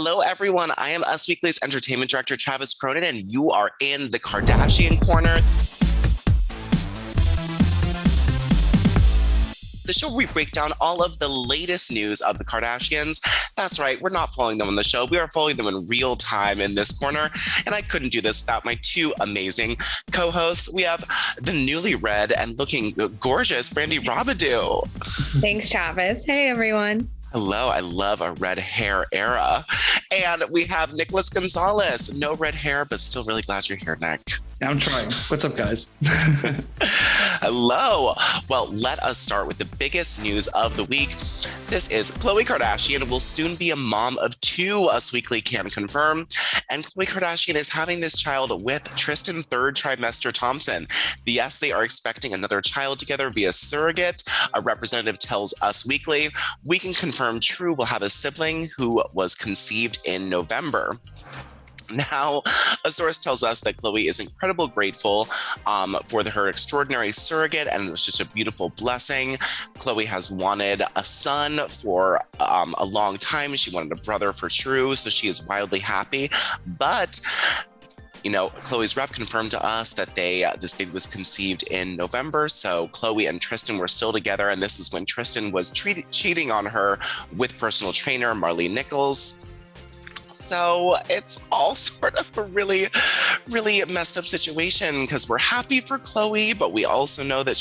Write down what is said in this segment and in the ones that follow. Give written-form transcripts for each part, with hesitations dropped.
Hello, everyone. I am Us Weekly's entertainment director, Travis Cronin, and you are in the Kardashian Corner. The show where we break down all of the latest news of the Kardashians. That's right, we're not following them on the show. We are following them in real time in this corner. And I couldn't do this without my two amazing co-hosts. We have the newly red and looking gorgeous Brandy Robidoux. Thanks, Travis. Hey, everyone. Hello, I love a red hair era. And we have Nicholas Gonzalez. No red hair, but still really glad you're here, Nick. Yeah, I'm trying. What's up, guys? Hello. Well, let us start with the biggest news of the week. This is Khloe Kardashian will soon be a mom of two, Us Weekly can confirm. And Khloe Kardashian is having this child with Tristan third trimester Thompson. Yes, they are expecting another child together via surrogate. A representative tells Us Weekly. We can confirm True will have a sibling who was conceived in November. Now, a source tells us that Khloe is incredibly grateful for her extraordinary surrogate, and it was just a beautiful blessing. Khloe has wanted a son for a long time. She wanted a brother for True, so she is wildly happy. But you know, Khloe's rep confirmed to us that this baby was conceived in November. So Khloe and Tristan were still together, and this is when Tristan was cheating on her with personal trainer Marlene Nichols. So it's all sort of a really, really messed up situation because we're happy for Khloe, but we also know that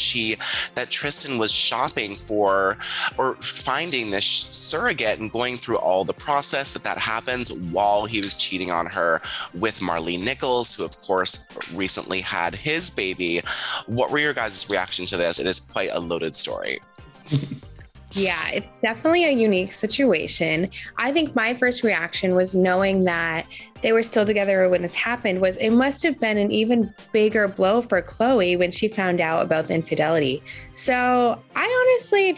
Tristan was shopping for or finding this surrogate and going through all the process that happens while he was cheating on her with Marlene Nichols, who of course recently had his baby. What were your guys' reaction to this? It is quite a loaded story. Yeah, it's definitely a unique situation. I think my first reaction was knowing that they were still together when this happened was it must have been an even bigger blow for Khloe when she found out about the infidelity. So I honestly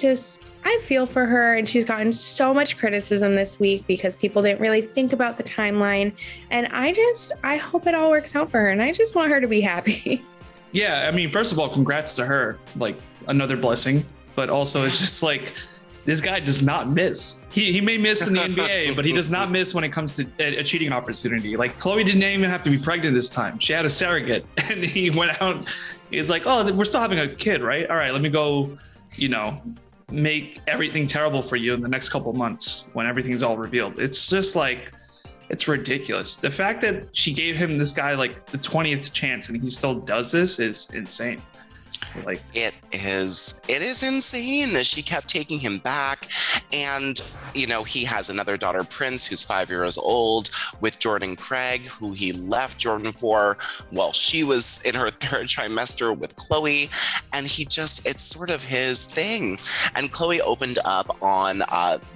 I feel for her, and she's gotten so much criticism this week because people didn't really think about the timeline. And I hope it all works out for her, and I just want her to be happy. Yeah, I mean, first of all, congrats to her. Like, another blessing. But also, it's just like, this guy does not miss. He may miss in the NBA, but he does not miss when it comes to a cheating opportunity. Like, Khloe didn't even have to be pregnant this time. She had a surrogate, and he went out. He's like, oh, we're still having a kid, right? All right, let me go, make everything terrible for you in the next couple of months when everything's all revealed. It's just like, it's ridiculous. The fact that she gave him this guy like the 20th chance and he still does this is insane. Like, it is insane that she kept taking him back. And he has another daughter, Prince, who's 5 years old, with Jordan Craig, who he left Jordan for while she was in her third trimester with Khloe. And it's sort of his thing. And Khloe opened up on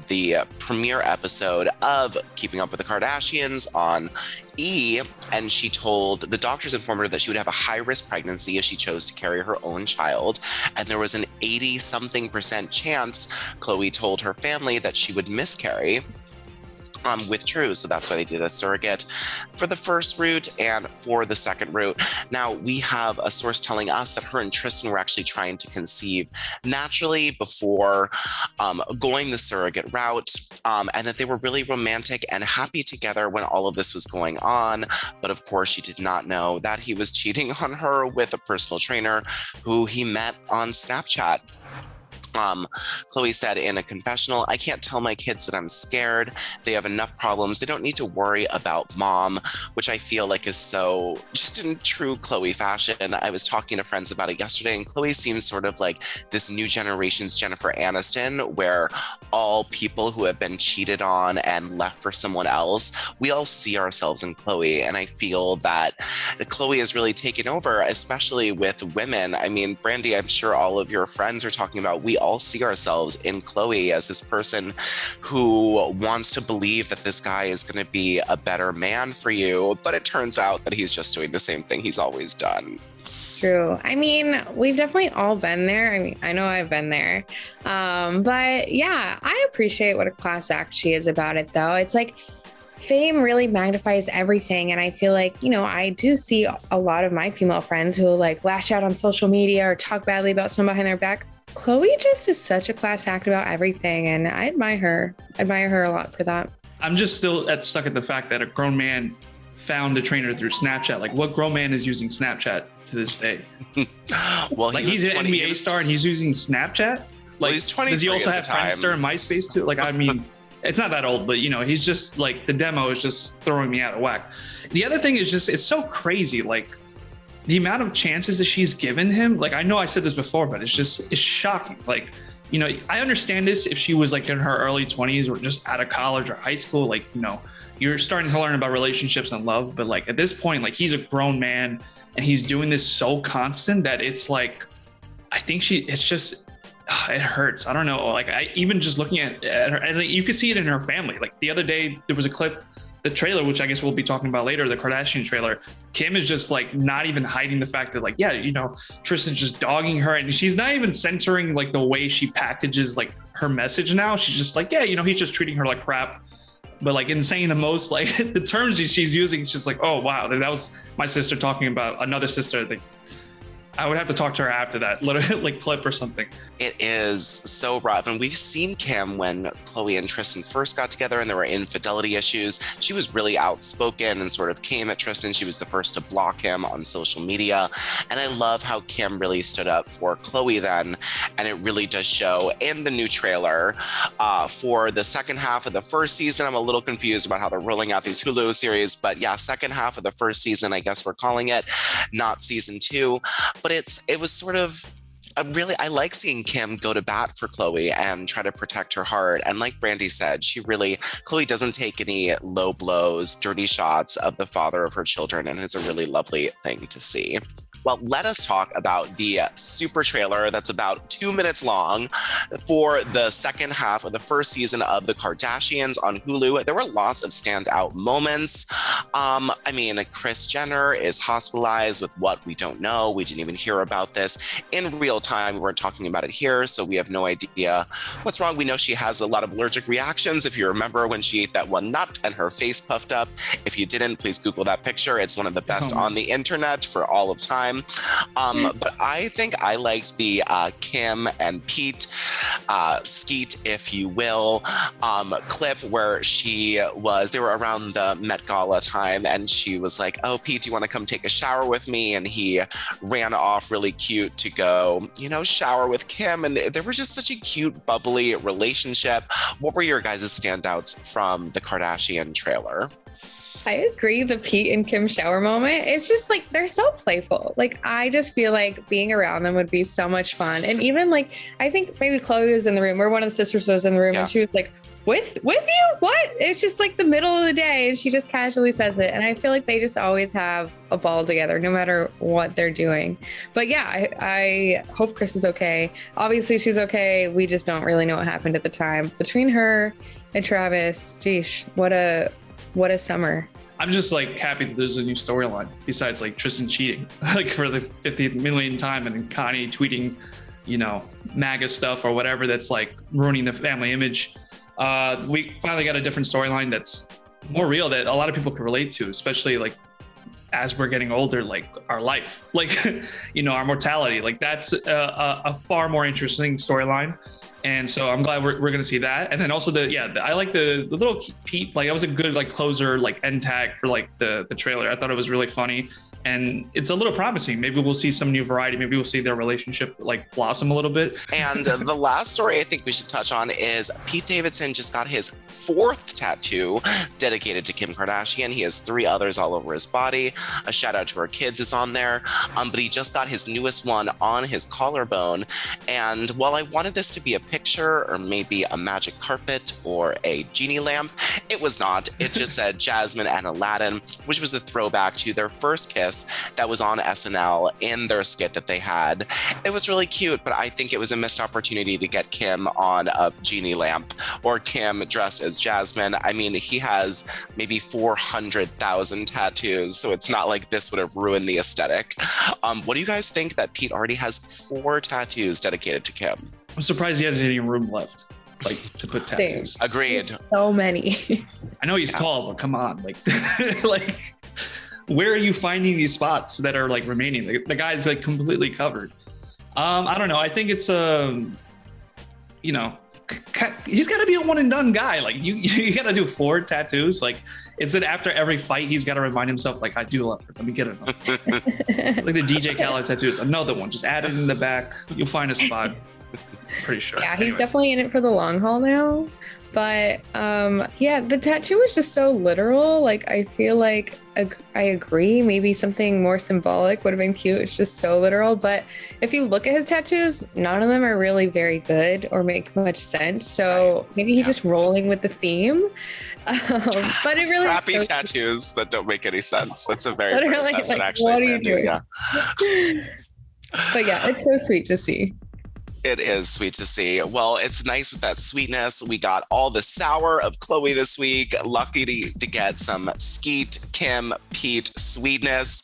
the premiere episode of Keeping Up with the Kardashians on E, and she told the doctors informed her that she would have a high-risk pregnancy if she chose to carry her own child, and there was an 80-something% chance, Khloe told her family, that she would miscarry with True. So that's why they did a surrogate for the first route and for the second route. Now, we have a source telling us that her and Tristan were actually trying to conceive naturally before going the surrogate route, and that they were really romantic and happy together when all of this was going on. But of course, she did not know that he was cheating on her with a personal trainer who he met on Snapchat. Khloe said in a confessional, I can't tell my kids that I'm scared. They have enough problems. They don't need to worry about mom, which I feel like is so just in true Khloe fashion. I was talking to friends about it yesterday, and Khloe seems sort of like this new generation's Jennifer Aniston, where all people who have been cheated on and left for someone else, we all see ourselves in Khloe. And I feel that Khloe has really taken over, especially with women. I mean, Brandy, I'm sure all of your friends are talking about, we all see ourselves in Khloe as this person who wants to believe that this guy is going to be a better man for you, but it turns out that he's just doing the same thing he's always done. True. I mean, we've definitely all been there. I mean, I know I've been there. But yeah, I appreciate what a class act she is about it, though. It's like fame really magnifies everything. And I feel like, I do see a lot of my female friends who like lash out on social media or talk badly about someone behind their back. Khloe just is such a class act about everything, and I admire her a lot for that. I'm just still stuck at the fact that a grown man found a trainer through Snapchat. Like, what grown man is using Snapchat to this day? Well, like, he's an NBA star and he's using Snapchat. Like, well, he's 23 does he also have Friendster and MySpace too? Like, I mean, it's not that old, but you know, he's just like, the demo is just throwing me out of whack. The other thing is just, it's so crazy. Like, the amount of chances that she's given him. Like, I know I said this before, but it's shocking. Like, you know, I understand this if she was like in her early 20s or just out of college or high school, like, you know, you're starting to learn about relationships and love. But like, at this point, like, he's a grown man and he's doing this so constant that it's like, I think it's just, it hurts. I don't know. Like, even just looking at her, and like, you can see it in her family. Like, the other day there was a clip, the trailer, which I guess we'll be talking about later, the Kardashian trailer. Kim is just like not even hiding the fact that, like, yeah, you know, Tristan's just dogging her, and she's not even censoring like the way she packages like her message now. She's just like, yeah, you know, he's just treating her like crap, but like in saying the most, like, the terms she's using, it's just like, oh wow, that was my sister talking about another sister. Like, I would have to talk to her after that, literally, like, clip or something. It is so rough. And we've seen Kim when Khloe and Tristan first got together and there were infidelity issues. She was really outspoken and sort of came at Tristan. She was the first to block him on social media. And I love how Kim really stood up for Khloe then. And it really does show in the new trailer for the second half of the first season. I'm a little confused about how they're rolling out these Hulu series, but yeah, second half of the first season, I guess we're calling it, not season 2. But it was sort of, I like seeing Kim go to bat for Khloe and try to protect her heart. And like Brandy said, Khloe doesn't take any low blows, dirty shots of the father of her children. And it's a really lovely thing to see. Well, let us talk about the super trailer that's about 2 minutes long for the second half of the first season of The Kardashians on Hulu. There were lots of standout moments. I mean, Kris Jenner is hospitalized with what we don't know. We didn't even hear about this in real time. We weren't talking about it here, so we have no idea what's wrong. We know she has a lot of allergic reactions. If you remember when she ate that one nut and her face puffed up. If you didn't, please Google that picture. It's one of the best on the internet for all of time. But I think I liked the Kim and Pete skeet, if you will, clip where they were around the Met Gala time and she was like, oh, Pete, do you want to come take a shower with me? And he ran off really cute to go, you know, shower with Kim. And there was just such a cute, bubbly relationship. What were your guys' standouts from the Kardashian trailer? I agree. The Pete and Kim shower moment, it's just like, they're so playful. Like, I just feel like being around them would be so much fun. And even like, I think maybe Khloe was in the room or one of the sisters was in the room and she was like, with you? What? It's just like the middle of the day and she just casually says it. And I feel like they just always have a ball together no matter what they're doing. But yeah, I hope Kris is okay. Obviously she's okay. We just don't really know what happened at the time. Between her and Travis, geesh, what a summer. I'm just like happy that there's a new storyline besides like Tristan cheating like for the 50th millionth time and then Connie tweeting, you know, MAGA stuff or whatever that's like ruining the family image. We finally got a different storyline that's more real that a lot of people can relate to, especially like as we're getting older, like our life, like, you know, our mortality, like that's a far more interesting storyline. And so I'm glad we're going to see that. And then also I like the little Pete, like that was a good like closer, like end tag for like the trailer. I thought it was really funny and it's a little promising. Maybe we'll see some new variety. Maybe we'll see their relationship like blossom a little bit. And the last story I think we should touch on is Pete Davidson just got his 4th tattoo dedicated to Kim Kardashian. He has 3 others all over his body. A shout out to her kids is on there. But he just got his newest one on his collarbone. And while I wanted this to be a picture or maybe a magic carpet or a genie lamp, it was not. It just said Jasmine and Aladdin, which was a throwback to their first kiss that was on SNL in their skit that they had. It was really cute, but I think it was a missed opportunity to get Kim on a genie lamp or Kim dressed as Jasmine. I mean, he has maybe 400,000 tattoos, so it's not like this would have ruined the aesthetic. What do you guys think that Pete already has 4 tattoos dedicated to Kim? I'm surprised he hasn't any room left, like to put tattoos. Agreed. There's so many. I know he's tall, but come on, like, like, where are you finding these spots that are like remaining? The guy's like completely covered. I don't know. I think it's you know, he's got to be a one and done guy. Like you got to do 4 tattoos. Like instead after every fight, he's got to remind himself like, I do love her. Let me get it. It's like the DJ Khaled tattoos. Another one. Just add it in the back. You'll find a spot. Pretty sure. Yeah, he's definitely in it for the long haul now. But yeah, the tattoo is just so literal. Like I feel like I agree. Maybe something more symbolic would have been cute. It's just so literal. But if you look at his tattoos, none of them are really very good or make much sense. So maybe he's just rolling with the theme. But it really crappy tattoos that don't make any sense. That's a very fair like, assessment, actually. What are you doing? Yeah. But yeah, it's so sweet to see. It is sweet to see. Well, it's nice with that sweetness. We got all the sour of Khloe this week. Lucky to get some Skeet, Kim, Pete sweetness.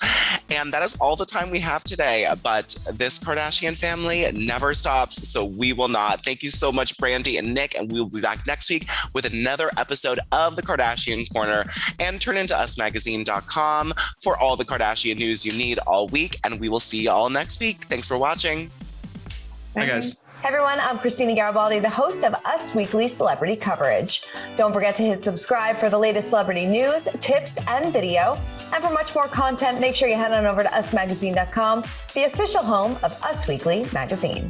And that is all the time we have today. But this Kardashian family never stops, so we will not. Thank you so much, Brandy and Nick. And we will be back next week with another episode of the Kardashian Corner. And turn into usmagazine.com for all the Kardashian news you need all week. And we will see you all next week. Thanks for watching. Hi, guys. Hey everyone, I'm Christina Garibaldi, the host of Us Weekly Celebrity Coverage. Don't forget to hit subscribe for the latest celebrity news, tips, and video. And for much more content, make sure you head on over to usmagazine.com, the official home of Us Weekly Magazine.